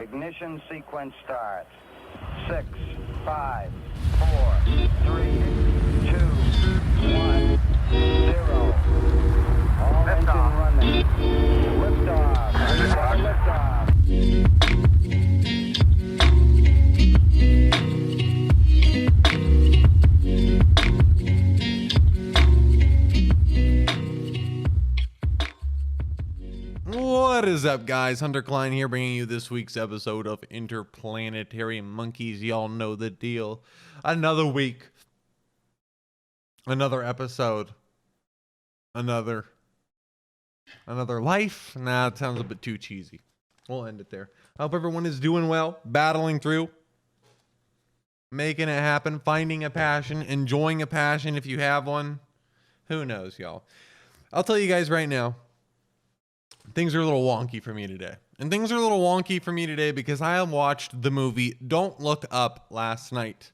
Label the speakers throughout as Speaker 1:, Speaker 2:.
Speaker 1: Ignition sequence starts. 6, 5, 4, 3, 2, 1, 0. All engine running. Liftoff. Liftoff.
Speaker 2: What is up, guys? Hunter Klein here, bringing you this week's episode of Interplanetary Monkeys. Y'all know the deal. Another week, another episode, another life. Nah, it sounds a bit too cheesy. We'll end it there. I hope everyone is doing well, battling through, making it happen, finding a passion, enjoying a passion if you have one. Who knows, y'all? I'll tell you guys right now, things are a little wonky for me today. And things are a little wonky for me today because I watched the movie Don't Look Up last night.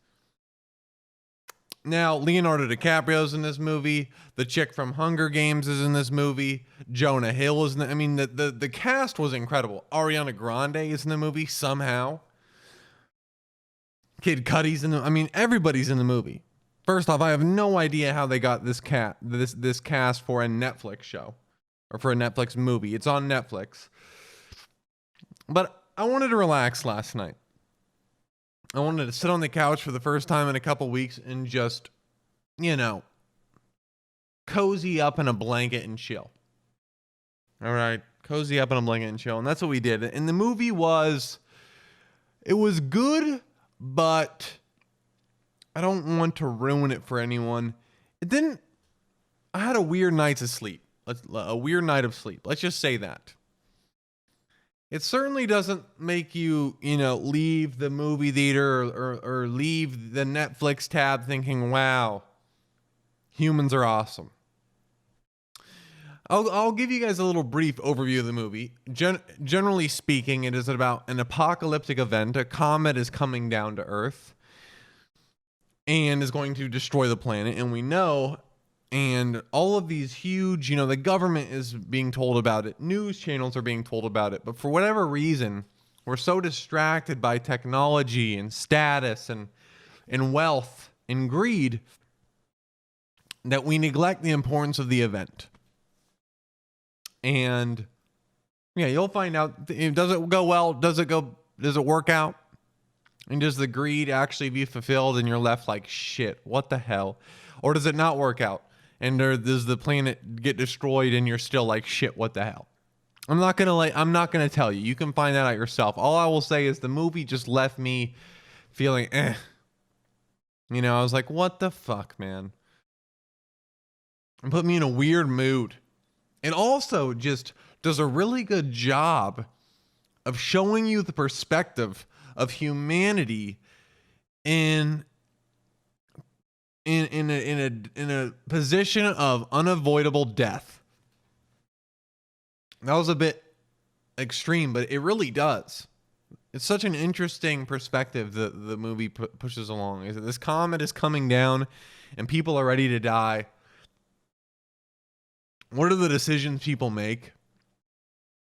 Speaker 2: Now, Leonardo DiCaprio's in this movie. The chick from Hunger Games is in this movie. Jonah Hill is in the... I mean, the cast was incredible. Ariana Grande is in the movie somehow. Kid Cudi's in the... I mean, everybody's in the movie. First off, I have no idea how they got this cast for a Netflix show. Or for a Netflix movie. It's on Netflix. But I wanted to relax last night. I wanted to sit on the couch for the first time in a couple weeks and just, you know, cozy up in a blanket and chill. All right. Cozy up in a blanket and chill. And that's what we did. And the movie was good, but I don't want to ruin it for anyone. I had a weird night of sleep. Let's just say that. It certainly doesn't make you, leave the movie theater or leave the Netflix tab thinking, wow, humans are awesome. I'll give you guys a little brief overview of the movie. Generally speaking, it is about an apocalyptic event. A comet is coming down to Earth and is going to destroy the planet. And we know... And all of these huge, the government is being told about it. News channels are being told about it. But for whatever reason, we're so distracted by technology and status and wealth and greed that we neglect the importance of the event. And yeah, you'll find out, does it go well? Does it work out? And does the greed actually be fulfilled and you're left like, shit, what the hell? Or does it not work out? And does the planet get destroyed and you're still like, shit, what the hell? I'm not gonna tell you. You can find that out yourself. All I will say is the movie just left me feeling I was like, what the fuck, man? And put me in a weird mood. It also just does a really good job of showing you the perspective of humanity in a position of unavoidable death. That was a bit extreme, but it really does. It's such an interesting perspective that the movie pushes along. Is that this comet is coming down and people are ready to die. What are the decisions people make?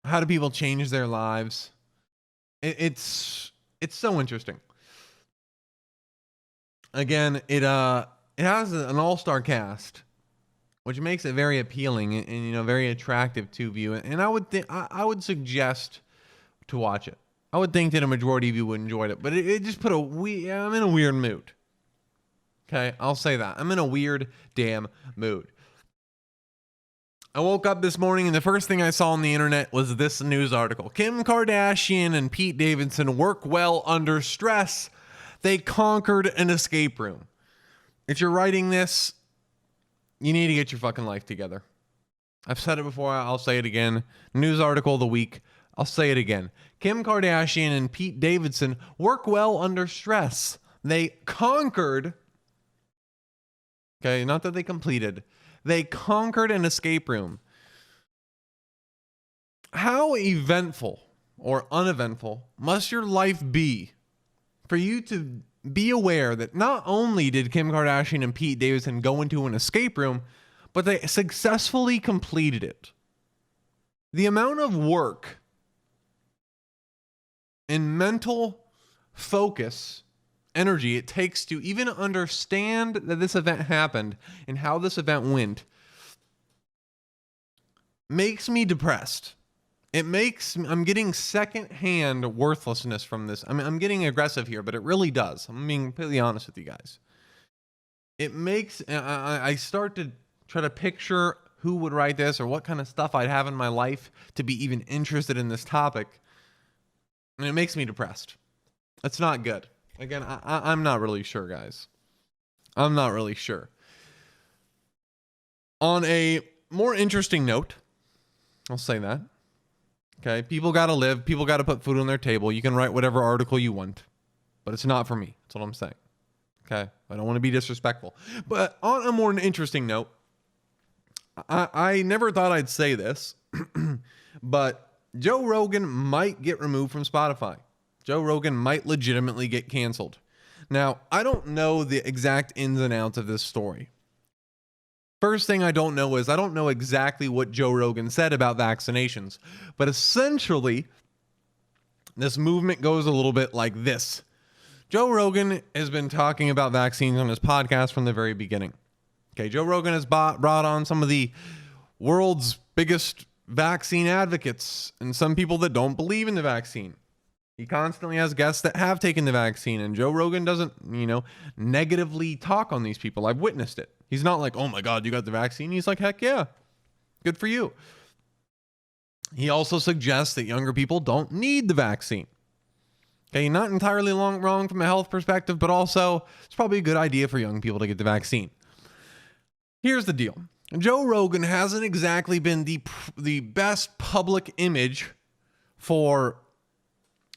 Speaker 2: How do people change their lives? It's so interesting. Again, it has an all-star cast, which makes it very appealing and very attractive to view. And I would suggest to watch it. I would think that a majority of you would enjoy it, but it just I'm in a weird mood. Okay, I'll say that. I'm in a weird damn mood. I woke up this morning and the first thing I saw on the internet was this news article. Kim Kardashian and Pete Davidson work well under stress. They conquered an escape room. If you're writing this, you need to get your fucking life together. I've said it before. I'll say it again. News article of the week. I'll say it again. Kim Kardashian and Pete Davidson work well under stress. They conquered. Okay, not that they completed. They conquered an escape room. How eventful or uneventful must your life be for you to be aware that not only did Kim Kardashian and Pete Davidson go into an escape room, but they successfully completed it? The amount of work and mental focus, energy it takes to even understand that this event happened and how this event went makes me depressed. I'm getting secondhand worthlessness from this. I mean, I'm getting aggressive here, but it really does. I'm being completely honest with you guys. It makes, I start to try to picture who would write this or what kind of stuff I'd have in my life to be even interested in this topic. And it makes me depressed. It's not good. Again, I'm not really sure, guys. I'm not really sure. On a more interesting note, I'll say that. Okay, people got to live. People got to put food on their table. You can write whatever article you want, but it's not for me. That's what I'm saying. Okay, I don't want to be disrespectful. But on a more interesting note, I never thought I'd say this, but Joe Rogan might get removed from Spotify. Joe Rogan might legitimately get canceled. Now, I don't know the exact ins and outs of this story. First thing I don't know is I don't know exactly what Joe Rogan said about vaccinations, but essentially, this movement goes a little bit like this. Joe Rogan has been talking about vaccines on his podcast from the very beginning. Okay, Joe Rogan has brought on some of the world's biggest vaccine advocates and some people that don't believe in the vaccine. He constantly has guests that have taken the vaccine, and Joe Rogan doesn't, negatively talk on these people. I've witnessed it. He's not like, oh my God, you got the vaccine. He's like, heck yeah, good for you. He also suggests that younger people don't need the vaccine. Okay, not entirely wrong from a health perspective, but also it's probably a good idea for young people to get the vaccine. Here's the deal. Joe Rogan hasn't exactly been the best public image for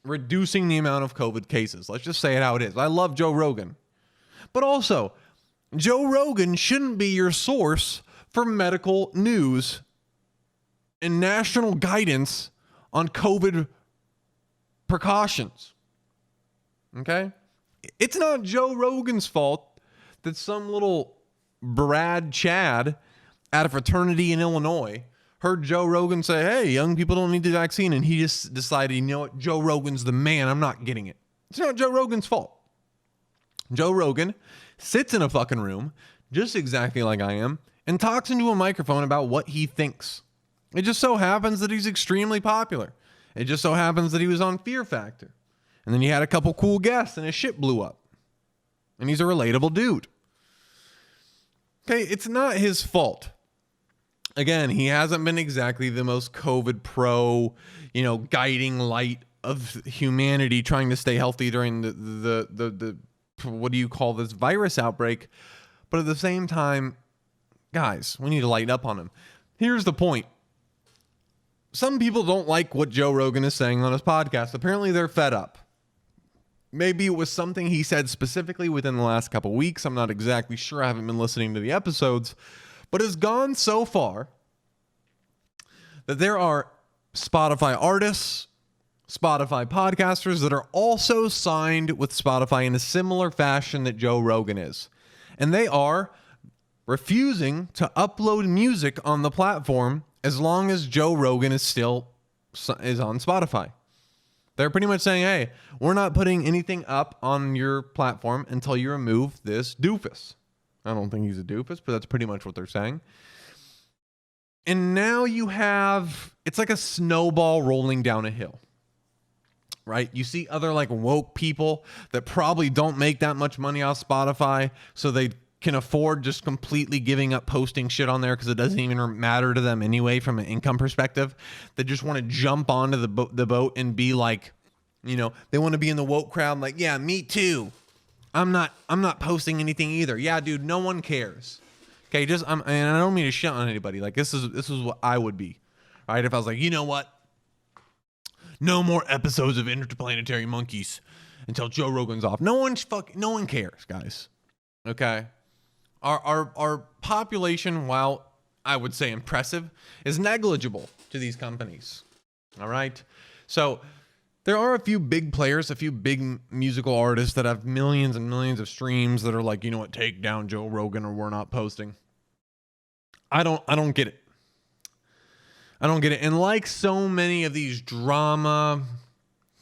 Speaker 2: reducing the amount of COVID cases. Let's just say it how it is. I love Joe Rogan. But also, Joe Rogan shouldn't be your source for medical news and national guidance on COVID precautions. Okay? It's not Joe Rogan's fault that some little Brad Chad at a fraternity in Illinois heard Joe Rogan say, hey, young people don't need the vaccine, and he just decided, you know what, Joe Rogan's the man, I'm not getting it. It's not Joe Rogan's fault. Joe Rogan sits in a fucking room, just exactly like I am, and talks into a microphone about what he thinks. It just so happens that he's extremely popular. It just so happens that he was on Fear Factor. And then he had a couple cool guests, and his shit blew up. And he's a relatable dude. Okay, it's not his fault. Again, he hasn't been exactly the most COVID pro, guiding light of humanity trying to stay healthy during the what do you call this virus outbreak. But at the same time, guys, we need to lighten up on him. Here's the point. Some people don't like what Joe Rogan is saying on his podcast. Apparently they're fed up. Maybe it was something he said specifically within the last couple weeks. I'm not exactly sure. I haven't been listening to the episodes. But it's gone so far that there are Spotify artists, Spotify podcasters that are also signed with Spotify in a similar fashion that Joe Rogan is. And they are refusing to upload music on the platform as long as Joe Rogan is on Spotify. They're pretty much saying, hey, we're not putting anything up on your platform until you remove this doofus. I don't think he's a doofus, but that's pretty much what they're saying. And now it's like a snowball rolling down a hill, right? You see other woke people that probably don't make that much money off Spotify, so they can afford just completely giving up posting shit on there because it doesn't even matter to them anyway from an income perspective. They just want to jump onto the boat and be like, they want to be in the woke crowd like, yeah, me too. I'm not posting anything either. Yeah, dude, no one cares. Okay, and I don't mean to shit on anybody. Like this is what I would be, right? If I was like, you know what? No more episodes of Interplanetary Monkeys until Joe Rogan's off. No one cares, guys. Okay, our population, while I would say impressive, is negligible to these companies. All right, so. There are a few big players, a few big musical artists that have millions and millions of streams that are like, you know what, take down Joe Rogan or we're not posting. I don't get it. I don't get it. And like so many of these drama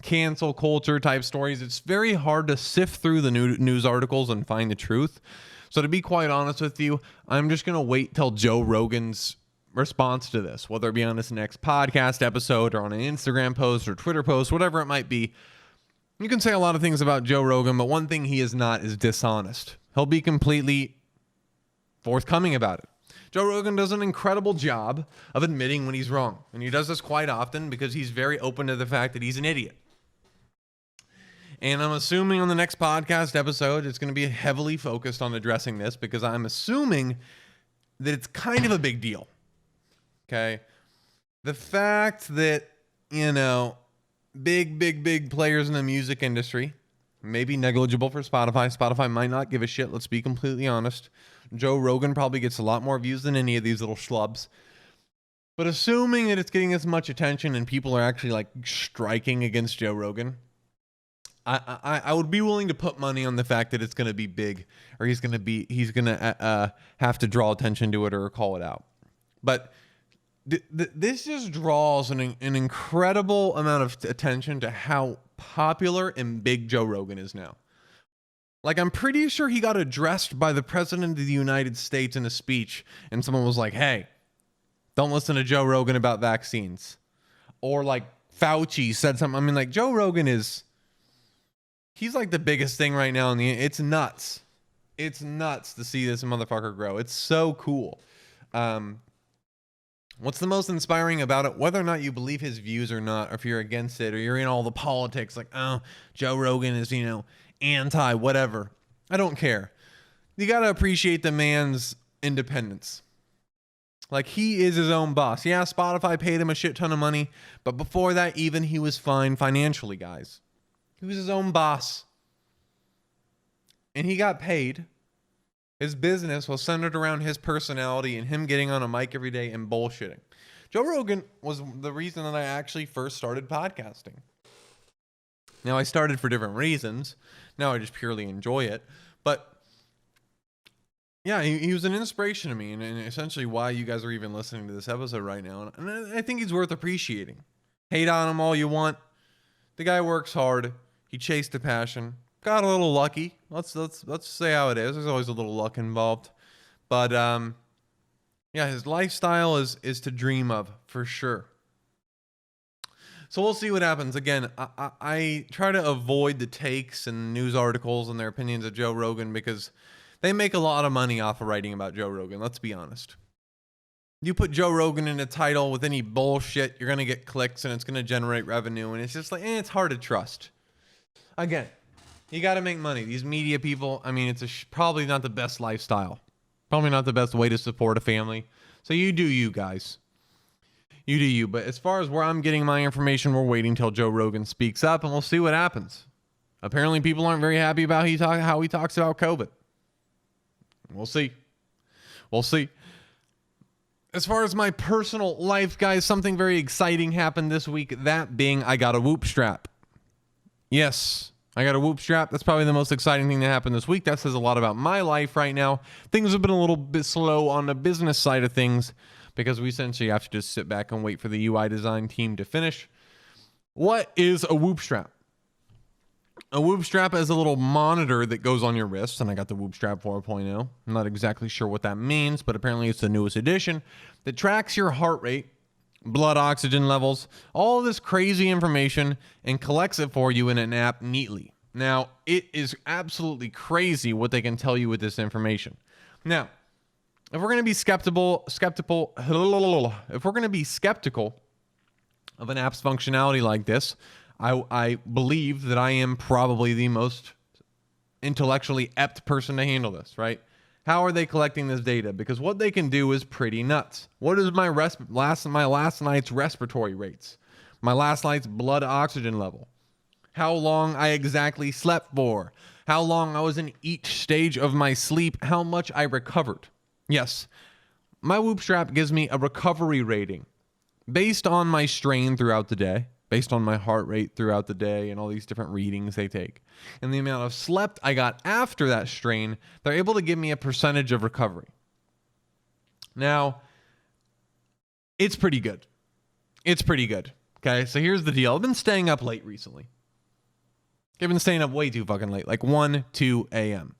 Speaker 2: cancel culture type stories, it's very hard to sift through the news articles and find the truth. So to be quite honest with you, I'm just going to wait till Joe Rogan's response to this, whether it be on this next podcast episode or on an Instagram post or Twitter post, whatever it might be. You can say a lot of things about Joe Rogan, but one thing he is not is dishonest. He'll be completely forthcoming about it. Joe Rogan does an incredible job of admitting when he's wrong. And he does this quite often because he's very open to the fact that he's an idiot. And I'm assuming on the next podcast episode, it's going to be heavily focused on addressing this because I'm assuming that it's kind of a big deal. Okay. The fact that, big players in the music industry, maybe negligible for Spotify. Spotify might not give a shit. Let's be completely honest. Joe Rogan probably gets a lot more views than any of these little schlubs. But assuming that it's getting as much attention and people are actually like striking against Joe Rogan, I would be willing to put money on the fact that it's going to be big, or he's going to have to draw attention to it or call it out. But this just draws an incredible amount of attention to how popular and big Joe Rogan is now. Like, I'm pretty sure he got addressed by the president of the United States in a speech, and someone was like, hey, don't listen to Joe Rogan about vaccines. Or like Fauci said something. I mean, like, Joe Rogan he's like the biggest thing right now it's nuts. It's nuts to see this motherfucker grow. It's so cool. What's the most inspiring about it? Whether or not you believe his views or not, or if you're against it, or you're in all the politics, like, oh, Joe Rogan is, anti whatever. I don't care. You got to appreciate the man's independence. Like, he is his own boss. Yeah, Spotify paid him a shit ton of money, but before that, even he was fine financially, guys. He was his own boss. And he got paid. His business was centered around his personality and him getting on a mic every day and bullshitting. Joe Rogan was the reason that I actually first started podcasting. Now, I started for different reasons. Now I just purely enjoy it. But yeah, he was an inspiration to me, and essentially why you guys are even listening to this episode right now. And I think he's worth appreciating. Hate on him all you want. The guy works hard. He chased a passion. Got a little lucky. Let's say how it is. There's always a little luck involved. But yeah, his lifestyle is to dream of, for sure. So we'll see what happens. Again, I try to avoid the takes and news articles and their opinions of Joe Rogan because they make a lot of money off of writing about Joe Rogan. Let's be honest. You put Joe Rogan in a title with any bullshit, you're going to get clicks and it's going to generate revenue. And it's just like, it's hard to trust. Again, you got to make money. These media people, I mean, it's probably not the best lifestyle. Probably not the best way to support a family. So you do you, guys. You do you. But as far as where I'm getting my information, we're waiting till Joe Rogan speaks up and we'll see what happens. Apparently people aren't very happy about how he talks about COVID. We'll see. We'll see. As far as my personal life, guys, something very exciting happened this week. That being, I got a Whoop strap. Yes, I got a Whoop strap. That's probably the most exciting thing that happened this week. That says a lot about my life right now. Things have been a little bit slow on the business side of things because we essentially have to just sit back and wait for the UI design team to finish. What is a Whoop strap? A Whoop strap is a little monitor that goes on your wrist, and I got the Whoop strap 4.0. I'm not exactly sure what that means, but apparently it's the newest edition that tracks your heart rate, blood oxygen levels, all of this crazy information, and collects it for you in an app neatly. Now, it is absolutely crazy what they can tell you with this information. Now, if we're going to be skeptical of an app's functionality like this, I believe that I am probably the most intellectually apt person to handle this, right? How are they collecting this data? Because what they can do is pretty nuts. What is my last night's respiratory rates? My last night's blood oxygen level? How long I exactly slept for? How long I was in each stage of my sleep? How much I recovered? Yes, my Whoop strap gives me a recovery rating based on my strain throughout the day, based on my heart rate throughout the day and all these different readings they take. And the amount of slept I got after that strain, they're able to give me a percentage of recovery. Now, it's pretty good. It's pretty good. Okay, so here's the deal. I've been staying up late recently. I've been staying up way too fucking late, like 1, 2 a.m.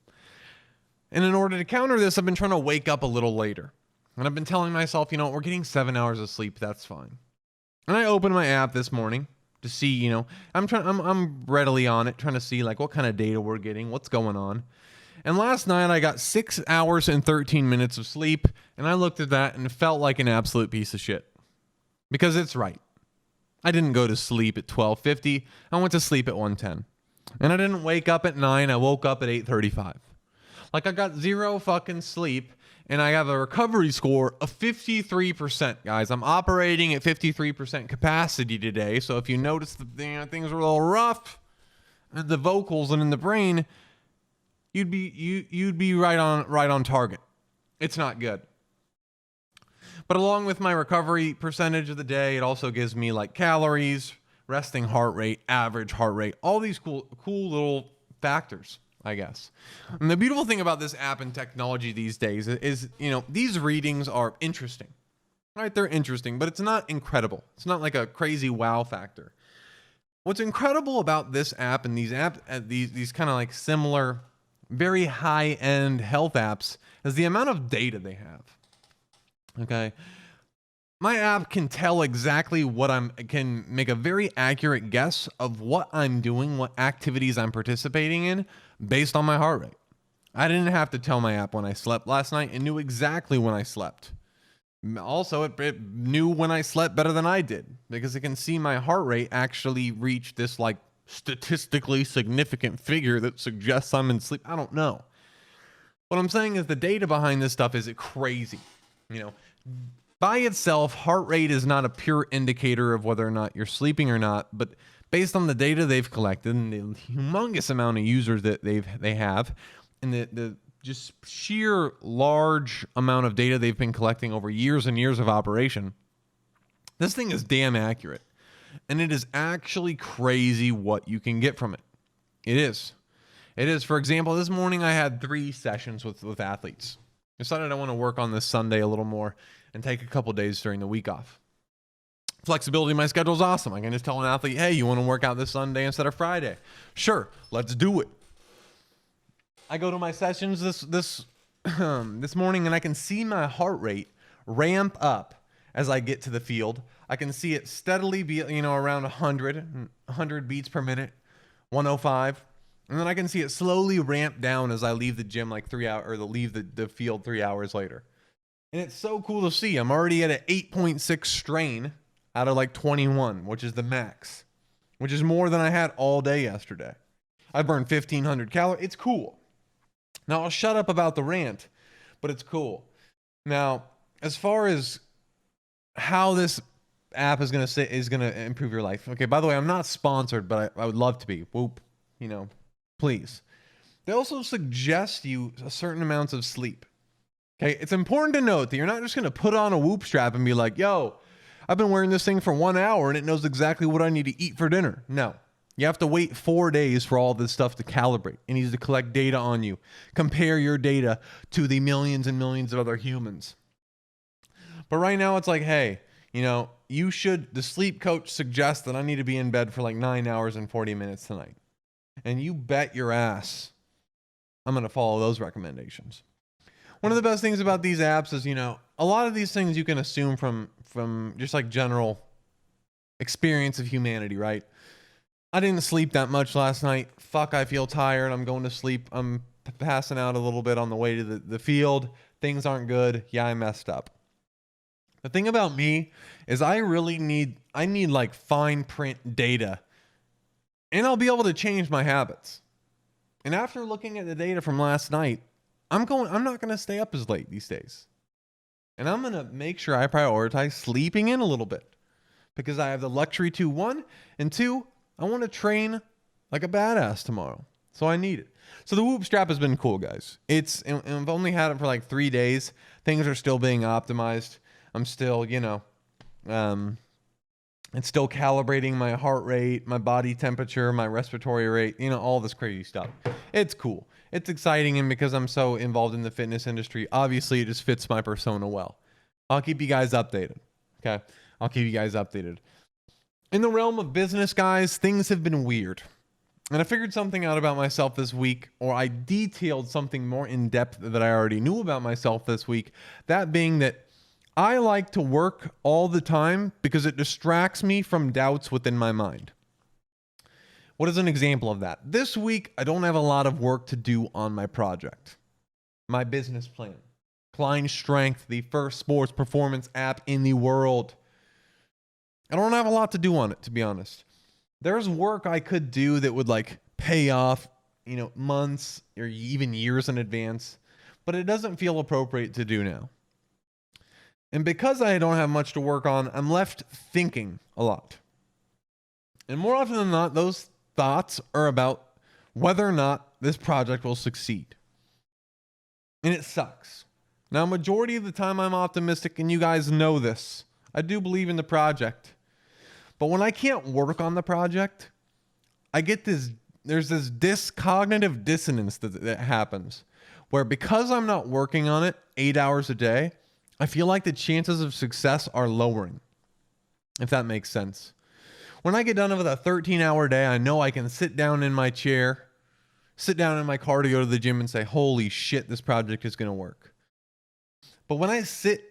Speaker 2: And in order to counter this, I've been trying to wake up a little later. And I've been telling myself, we're getting 7 hours of sleep. That's fine. And I opened my app this morning to see, I'm readily on it, trying to see like what kind of data we're getting, what's going on. And last night I got 6 hours and 13 minutes of sleep. And I looked at that and it felt like an absolute piece of shit. Because it's right. I didn't go to sleep at 12:50. I went to sleep at 1:10. And I didn't wake up at 9. I woke up at 8:35. Like I got zero fucking sleep. And I have a recovery score of 53%, guys. I'm operating at 53% capacity today. So if you notice that things are a little rough in the vocals and in the brain, you'd be right on target. It's not good. But along with my recovery percentage of the day, it also gives me like calories, resting heart rate, average heart rate, all these cool little factors, I guess. And the beautiful thing about this app and technology these days is, these readings are interesting, right? They're interesting, but it's not incredible. It's not like a crazy wow factor. What's incredible about this app and these kind of like similar, very high-end health apps is the amount of data they have. Okay. My app can tell exactly can make a very accurate guess of what I'm doing, what activities I'm participating in based on my heart rate. I didn't have to tell my app when I slept last night. It knew exactly when I slept. Also, it knew when I slept better than I did because it can see my heart rate actually reach this like statistically significant figure that suggests I'm in sleep. I don't know. What I'm saying is the data behind this stuff is crazy. By itself, heart rate is not a pure indicator of whether or not you're sleeping or not, but based on the data they've collected and the humongous amount of users that they have, and the just sheer large amount of data they've been collecting over years and years of operation, this thing is damn accurate. And it is actually crazy what you can get from it. It is. For example, this morning I had 3 sessions with athletes. I decided I want to work on this Sunday a little more and take a couple days during the week off. Flexibility in my schedule is awesome. I can just tell an athlete, hey, you want to work out this Sunday instead of Friday? Sure, let's do it. I go to my sessions this morning and I can see my heart rate ramp up as I get to the field. I can see it steadily be, around 100 beats per minute, 105. And then I can see it slowly ramp down as I leave the gym like 3 hours, or leave the field 3 hours later. And it's so cool to see. I'm already at an 8.6 strain out of like 21, which is the max, which is more than I had all day yesterday. I burned 1,500 calories. It's cool. Now I'll shut up about the rant, but it's cool. Now, as far as how this app is going to improve your life. Okay, by the way, I'm not sponsored, but I would love to be. Whoop, please. They also suggest you a certain amounts of sleep. Okay, it's important to note that you're not just going to put on a Whoop strap and be like, yo, I've been wearing this thing for 1 hour and it knows exactly what I need to eat for dinner. No, you have to wait 4 days for all this stuff to calibrate. It needs to collect data on you. Compare your data to the millions and millions of other humans. But right now it's like, hey, the sleep coach suggests that I need to be in bed for like 9 hours and 40 minutes tonight. And you bet your ass I'm going to follow those recommendations. One of the best things about these apps is, a lot of these things you can assume from just like general experience of humanity, right? I didn't sleep that much last night. Fuck, I feel tired. I'm going to sleep. I'm passing out a little bit on the way to the field. Things aren't good. Yeah, I messed up. The thing about me is I need like fine print data, and I'll be able to change my habits. And after looking at the data from last night, I'm not going to stay up as late these days. And I'm going to make sure I prioritize sleeping in a little bit because I have the luxury to, 1, and 2, I want to train like a badass tomorrow. So I need it. So the Whoop strap has been cool, guys. And I've only had it for like 3 days. Things are still being optimized. I'm still, it's still calibrating my heart rate, my body temperature, my respiratory rate, all this crazy stuff. It's cool. It's exciting, and because I'm so involved in the fitness industry, obviously it just fits my persona well. I'll keep you guys updated. Okay? I'll keep you guys updated. In the realm of business, guys, things have been weird. And I figured something out about myself this week, or I detailed something more in depth that I already knew about myself this week. That being that I like to work all the time because it distracts me from doubts within my mind. What is an example of that? This week, I don't have a lot of work to do on my project, my business plan. Klein Strength, the first sports performance app in the world. I don't have a lot to do on it, to be honest. There's work I could do that would like pay off, months or even years in advance, but it doesn't feel appropriate to do now. And because I don't have much to work on, I'm left thinking a lot. And more often than not, those thoughts are about whether or not this project will succeed. And it sucks. Now, majority of the time I'm optimistic, and you guys know this. I do believe in the project. But when I can't work on the project, there's this cognitive dissonance that happens where because I'm not working on it 8 hours a day, I feel like the chances of success are lowering, if that makes sense. When I get done with a 13-hour day, I know I can sit down in my chair, sit down in my car to go to the gym and say, holy shit, this project is going to work. But when I sit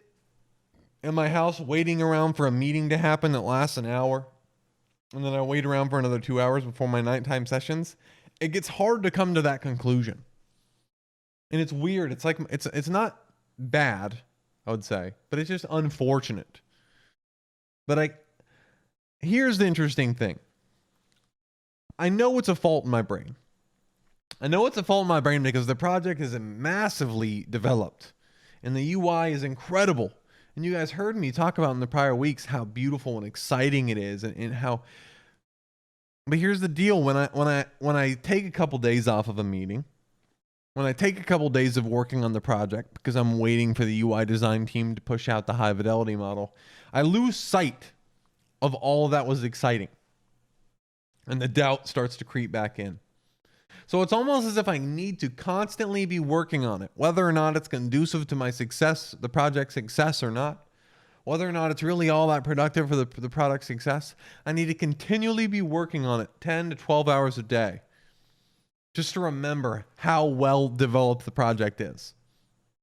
Speaker 2: in my house waiting around for a meeting to happen that lasts an hour, and then I wait around for another 2 hours before my nighttime sessions, it gets hard to come to that conclusion. And it's weird. It's like it's not bad, I would say, but it's just unfortunate. But here's the interesting thing. I know it's a fault in my brain. I know it's a fault in my brain because the project is massively developed and the UI is incredible. And you guys heard me talk about in the prior weeks how beautiful and exciting it is, and how. But here's the deal: when I take a couple days off of a meeting, when I take a couple days of working on the project because I'm waiting for the UI design team to push out the high fidelity model, I lose sight of all that was exciting, and the doubt starts to creep back in. So it's almost as if I need to constantly be working on it, whether or not it's conducive to my success, the project's success or not, whether or not it's really all that productive for the product's success. I need to continually be working on it 10 to 12 hours a day just to remember how well developed the project is.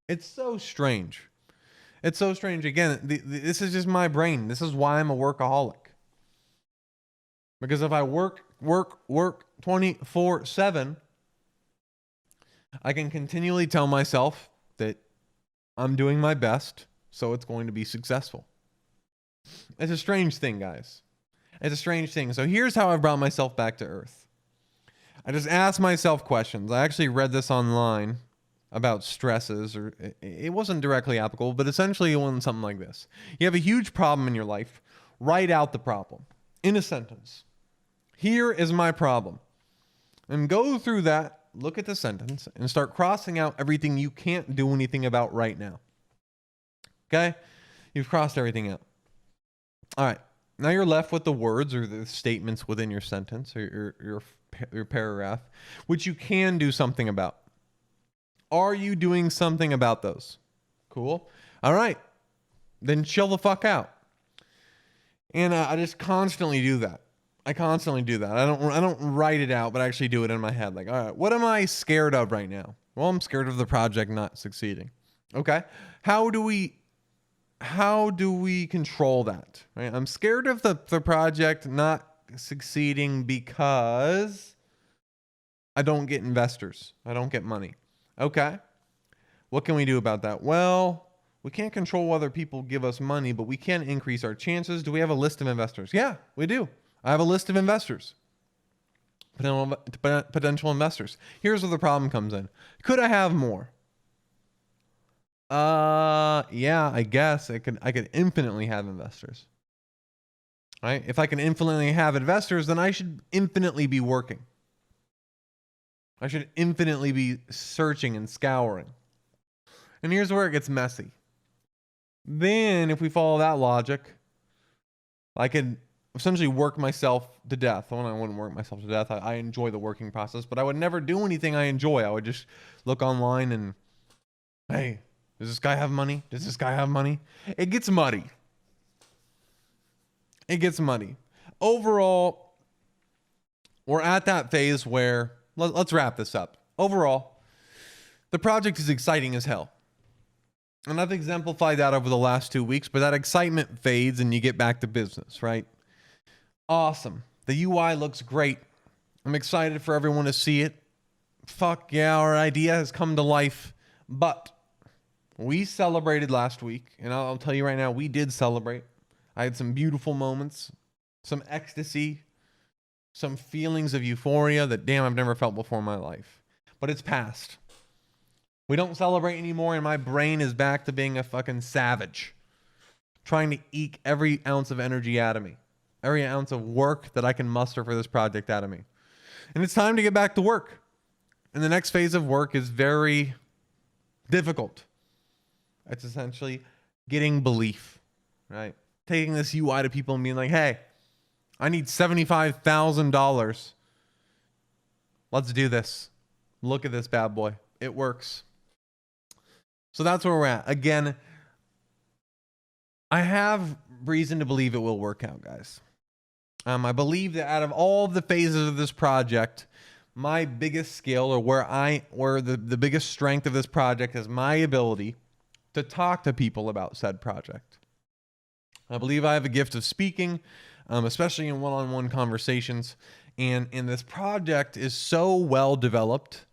Speaker 2: It's so strange. It's so strange. Again, this is just my brain. This is why I'm a workaholic. Because if I work 24/7, I can continually tell myself that I'm doing my best, so it's going to be successful. It's a strange thing, guys. It's a strange thing. So here's how I brought myself back to earth. I just asked myself questions. I actually read this online about stresses, or it wasn't directly applicable, but essentially it went something like this. You have a huge problem in your life. Write out the problem in a sentence. Here is my problem. And go through that, look at the sentence, and start crossing out everything you can't do anything about right now. Okay? You've crossed everything out. All right. Now you're left with the words or the statements within your sentence or your paragraph, which you can do something about. Are you doing something about those? Cool. All right. Then chill the fuck out. And I just constantly do that. I don't write it out, but I actually do it in my head. Like, all right, what am I scared of right now? Well, I'm scared of the project not succeeding. Okay. How do we control that? Right? I'm scared of the project not succeeding because I don't get investors. I don't get money. Okay. What can we do about that? Well, we can't control whether people give us money, but we can increase our chances. Do we have a list of investors? Yeah, we do. I have a list of investors, potential investors. Here's where the problem comes in. Could I have more? Yeah, I guess I could infinitely have investors. Right? If I can infinitely have investors, then I should infinitely be working. I should infinitely be searching and scouring. And here's where it gets messy. Then, if we follow that logic, I could essentially work myself to death. Well, I wouldn't work myself to death. I enjoy the working process, but I would never do anything I enjoy. I would just look online and, hey, does this guy have money? Does this guy have money? It gets muddy. It gets muddy. Overall, we're at that phase where, let's wrap this up. Overall, the project is exciting as hell. And I've exemplified that over the last 2 weeks, but that excitement fades and you get back to business, right? Awesome. The UI looks great. I'm excited for everyone to see it. Fuck yeah, our idea has come to life. But we celebrated last week, and I'll tell you right now, we did celebrate. I had some beautiful moments, some ecstasy, some feelings of euphoria that, damn, I've never felt before in my life. But it's past. We don't celebrate anymore, and my brain is back to being a fucking savage, trying to eke every ounce of energy out of me, every ounce of work that I can muster for this project out of me. And it's time to get back to work. And the next phase of work is very difficult. It's essentially getting belief, right? Taking this UI to people and being like, hey, I need $75,000. Let's do this. Look at this bad boy. It works. So that's where we're at. Again, I have reason to believe it will work out, guys. I believe that out of all the phases of this project, my biggest skill, or where the biggest strength of this project is my ability to talk to people about said project. I believe I have a gift of speaking, especially in one-on-one conversations. And this project is so well developed,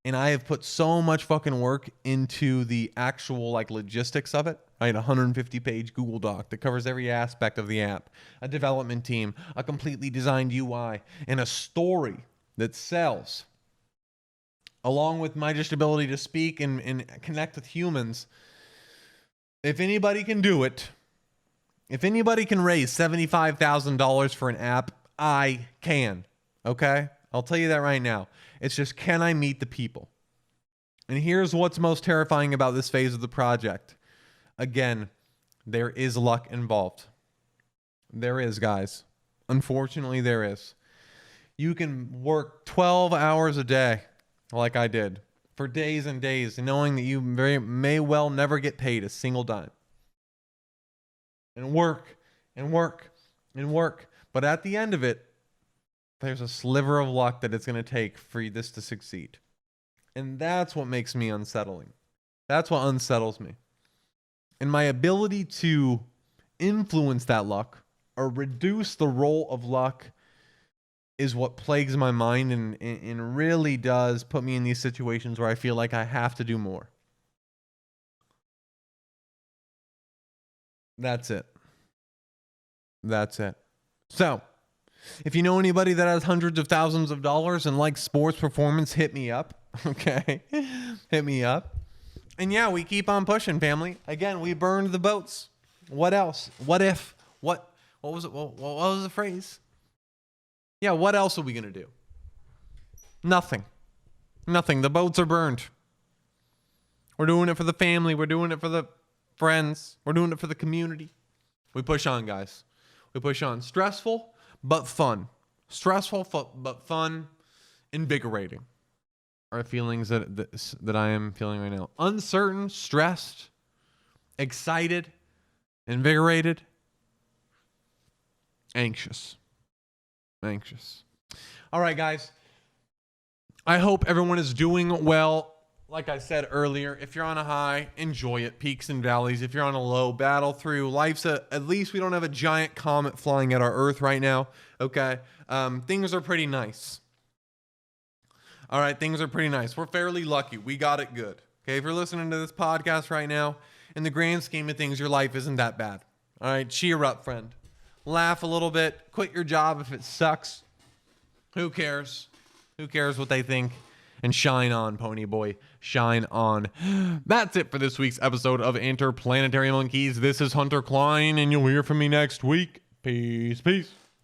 Speaker 2: and I have put so much fucking work into the actual like logistics of it, right? A 150-page Google Doc that covers every aspect of the app, a development team, a completely designed UI, and a story that sells. Along with my just ability to speak and connect with humans. If anybody can do it, if anybody can raise $75,000 for an app, I can. Okay? I'll tell you that right now. It's just, can I meet the people? And here's what's most terrifying about this phase of the project. Again, there is luck involved. There is, guys. Unfortunately, there is. You can work 12 hours a day, like I did, for days and days, knowing that you may well never get paid a single dime. And work, and work, and work. But at the end of it, there's a sliver of luck that it's going to take for this to succeed. And that's what makes me unsettling. That's what unsettles me. And my ability to influence that luck or reduce the role of luck is what plagues my mind and really does put me in these situations where I feel like I have to do more. That's it. That's it. So, if you know anybody that has hundreds of thousands of dollars and likes sports performance, hit me up. Okay? Hit me up. And yeah, we keep on pushing, family. Again, we burned the boats. What else? What if? What was it? What was the phrase? Yeah, what else are we going to do? Nothing. Nothing. The boats are burned. We're doing it for the family. We're doing it for the friends. We're doing it for the community. We push on, guys. We push on. Stressful, but fun. Stressful, but fun. Invigorating are feelings that I am feeling right now. Uncertain, stressed, excited, invigorated, anxious. All right, guys. I hope everyone is doing well. Like I said earlier, if you're on a high, enjoy it. Peaks and valleys. If you're on a low, battle through. At least we don't have a giant comet flying at our Earth right now. Okay. Things are pretty nice. All right. Things are pretty nice. We're fairly lucky. We got it good. Okay. If you're listening to this podcast right now, in the grand scheme of things, your life isn't that bad. All right. Cheer up, friend. Laugh a little bit. Quit your job if it sucks. Who cares? Who cares what they think? And shine on, pony boy. Shine on. That's it for this week's episode of Interplanetary Monkeys. This is Hunter Klein, and you'll hear from me next week. Peace, peace.